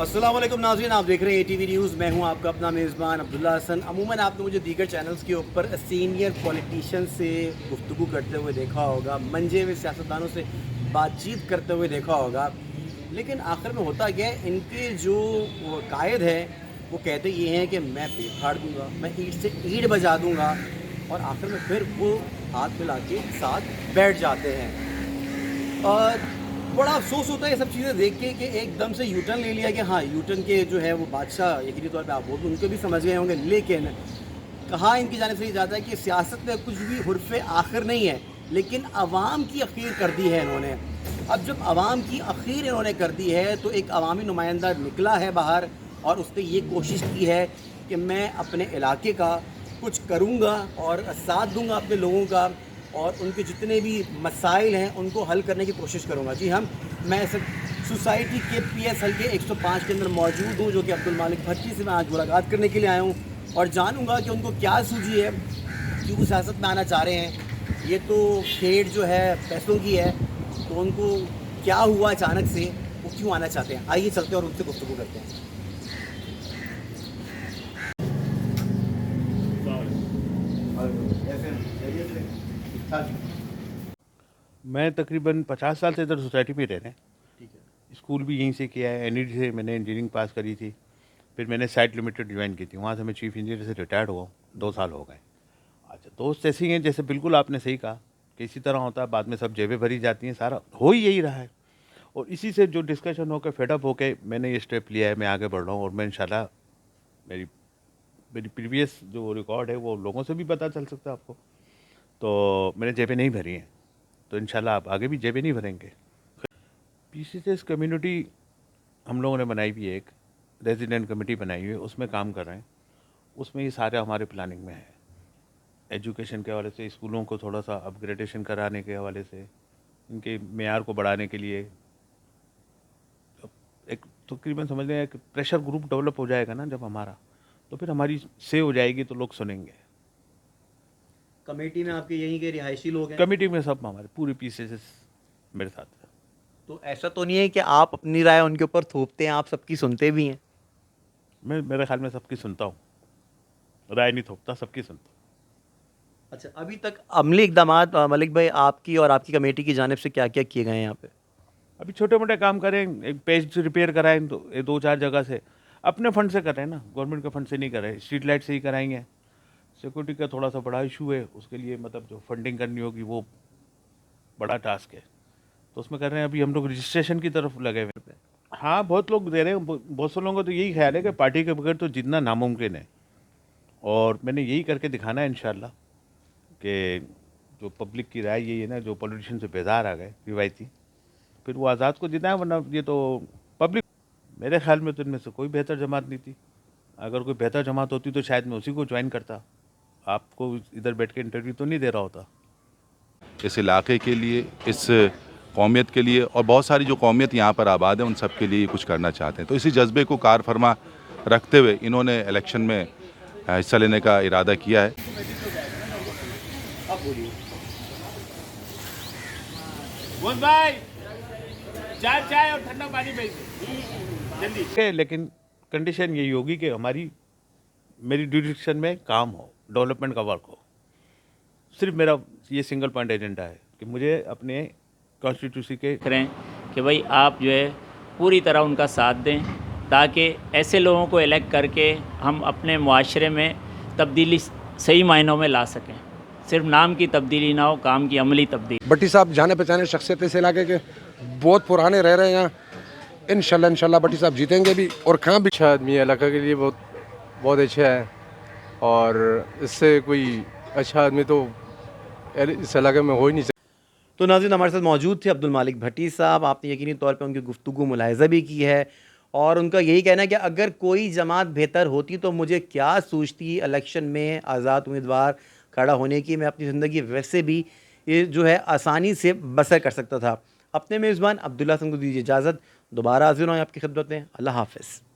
अस्सलाम वालेकुम नाज़रीन, आप देख रहे हैं ATV न्यूज़। मैं हूं आपका अपना मेज़बान अब्दुल्ला हसन। अमूमन आपने मुझे दीगर चैनल्स के ऊपर सीनियर पॉलिटिशियन से गुफ्तगू करते हुए देखा होगा, मंजे हुए सियासतदानों से बातचीत करते हुए देखा होगा, लेकिन आखिर में होता क्या है, इनके जो कायद है वो कहते ये हैं कि मैं पेट फाड़ दूँगा, मैं ईंट से ईंट बजा दूँगा, और आखिर में फिर वो हाथ मिला के साथ बैठ जाते हैं। और बड़ा अफसोस होता है ये सब चीज़ें देख के कि एकदम से यूटर्न ले लिया कि हाँ, यूटर्न के जो है वो बादशाह यकीनी तौर पे आप वो भी उनको भी समझ गए होंगे, लेकिन कहा इनकी जानिब से ये जाता है कि सियासत में कुछ भी हुर्फ़ आखिर नहीं है, लेकिन अवाम की अखीर कर दी है इन्होंने। अब जब अवाम की अखीर इन्होंने कर दी है तो एक अवामी नुमाइंदा निकला है बाहर और उसने ये कोशिश की है कि मैं अपने इलाके का कुछ करूँगा और साथ दूँगा अपने लोगों का, और उनके जितने भी मसाइल हैं उनको हल करने की कोशिश करूँगा। जी मैं इस सोसाइटी के PS हल्के 105 के अंदर मौजूद हूँ, जो कि अब्दुल मालिक भट्टी से मैं आज मुलाकात करने के लिए आया हूँ और जानूँगा कि उनको क्या सूझी है, क्यों वो सियासत में आना चाह रहे हैं। ये तो खेल जो है पैसों की है, तो उनको क्या हुआ अचानक से, वो क्यों आना चाहते हैं। आइए चलते हैं और उनसे गुफ्तगू करते हैं। मैं तकरीबन 50 साल से इधर सोसाइटी में रह रहे हैं। ठीक है। स्कूल भी यहीं से किया है, NED से मैंने इंजीनियरिंग पास करी थी। फिर मैंने साइट लिमिटेड ज्वाइन की थी, वहाँ से मैं चीफ इंजीनियर से रिटायर्ड हुआ हूँ, 2 साल हो गए। अच्छा, दोस्त ऐसे ही हैं, जैसे बिल्कुल आपने सही कहा कि इसी तरह होता है, बाद में सब जेबें भरी जाती हैं, सारा हो ही यही रहा है। और इसी से जो डिस्कशन होकर फेडअप होकर मैंने ये स्टेप लिया है, मैं आगे बढ़ रहा हूँ। और मैं इंशाल्लाह मेरी मेरी प्रीवियस जो रिकॉर्ड है वो लोगों से भी पता चल सकता है आपको, तो मैंने जेबें नहीं भरी हैं, तो इंशाल्लाह आप आगे भी जेबें नहीं भरेंगे। PCCS कम्युनिटी हम लोगों ने बनाई भी है, एक रेजिडेंट कमेटी बनाई हुई है, उसमें काम कर रहे हैं। उसमें ये सारे हमारे प्लानिंग में है। एजुकेशन के हवाले से, स्कूलों को थोड़ा सा अपग्रेडेशन कराने के हवाले से, इनके मेयार को बढ़ाने के लिए एक तकरीबन समझ लें एक प्रेशर ग्रुप डेवलप हो जाएगा ना जब हमारा, तो फिर हमारी से हो जाएगी तो लोग सुनेंगे। कमेटी में आपके यहीं के रिहायशी लोग हैं? कमेटी में सब हमारे पूरे PCCS मेरे साथ है। तो ऐसा तो नहीं है कि आप अपनी राय उनके ऊपर थोपते हैं, आप सबकी सुनते भी हैं? मैं मेरे ख्याल में सबकी सुनता हूँ, राय नहीं थोपता, सबकी सुनता हूँ। अच्छा, अभी तक अमली इक़दामात मलिक भाई आपकी और आपकी कमेटी की जानिब से क्या-क्या किए गए हैं यहाँ पे? अभी छोटे मोटे काम करें, एक पेज रिपेयर कराएं, तो 2-4 जगह से अपने फंड से कर रहे हैं ना, गवर्नमेंट के फंड से नहीं कर रहे। स्ट्रीट लाइट से ही कराएंगे। सिक्योरिटी का थोड़ा सा बड़ा इशू है, उसके लिए मतलब जो फंडिंग करनी होगी वो बड़ा टास्क है, तो उसमें कर रहे हैं। अभी हम लोग रजिस्ट्रेशन की तरफ लगे हुए हैं। हाँ, बहुत लोग दे रहे हैं। बहुत से लोगों का तो यही ख्याल है कि पार्टी के बगैर तो जीतना नामुमकिन है, और मैंने यही करके दिखाना है इंशाल्लाह कि जो पब्लिक की राय यही है ना, जो पॉलिटिशियन से बेजार आ गए रिवायती, फिर वो आज़ाद को जिताएं, वरना ये तो पब्लिक। मेरे ख्याल में तो इनमें से कोई बेहतर जमात नहीं थी। अगर कोई बेहतर जमात होती तो शायद मैं उसी को ज्वाइन करता। आपको इधर बैठ के इंटरव्यू तो नहीं दे रहा होता। इस इलाके के लिए, इस कौमियत के लिए, और बहुत सारी जो कौमियत यहाँ पर आबाद है उन सब के लिए कुछ करना चाहते हैं। तो इसी जज्बे को कार फरमा रखते हुए इन्होंने इलेक्शन में हिस्सा लेने का इरादा किया है। भाई, चाय और ठंडा पानी जल्दी। लेकिन कंडीशन यही होगी कि मेरी जुरिडिक्शन में काम हो, डेवलपमेंट का वर्क हो। सिर्फ मेरा ये सिंगल पॉइंट एजेंडा है कि मुझे अपने कॉन्स्टिट्यूंसी के करें कि भाई आप जो है पूरी तरह उनका साथ दें, ताकि ऐसे लोगों को इलेक्ट करके हम अपने मुआशरे में तब्दीली सही मायनों में ला सकें। सिर्फ नाम की तब्दीली ना हो, काम की अमली तब्दीली। भट्टी साहब जाने पहचाने शख्सियत इस इलाके के, बहुत पुराने रह रहे हैं यहाँ। इंशाल्लाह भट्टी साहब जीतेंगे भी, और कहाँ भी। अच्छा आदमी इलाका के लिए बहुत अच्छा है, और इससे कोई अच्छा आदमी तो इस इलाके में हो ही नहीं सकता। तो नाज़रीन, हमारे साथ मौजूद थे अब्दुल मालिक भट्टी साहब। आपने यकीनी तौर पे उनकी गुफ्तगू मुलाहिज़ा भी की है, और उनका यही कहना है कि अगर कोई जमात बेहतर होती तो मुझे क्या सूझती इलेक्शन में आज़ाद उम्मीदवार खड़ा होने की। मैं अपनी ज़िंदगी वैसे भी ये जो है आसानी से बसर कर सकता था। अपने मेज़बान अब्दुल्ला हसन को दीजिए इजाज़त। दोबारा हाज़िर हूँ आपकी खिदमत में। अल्लाह हाफ़िज़।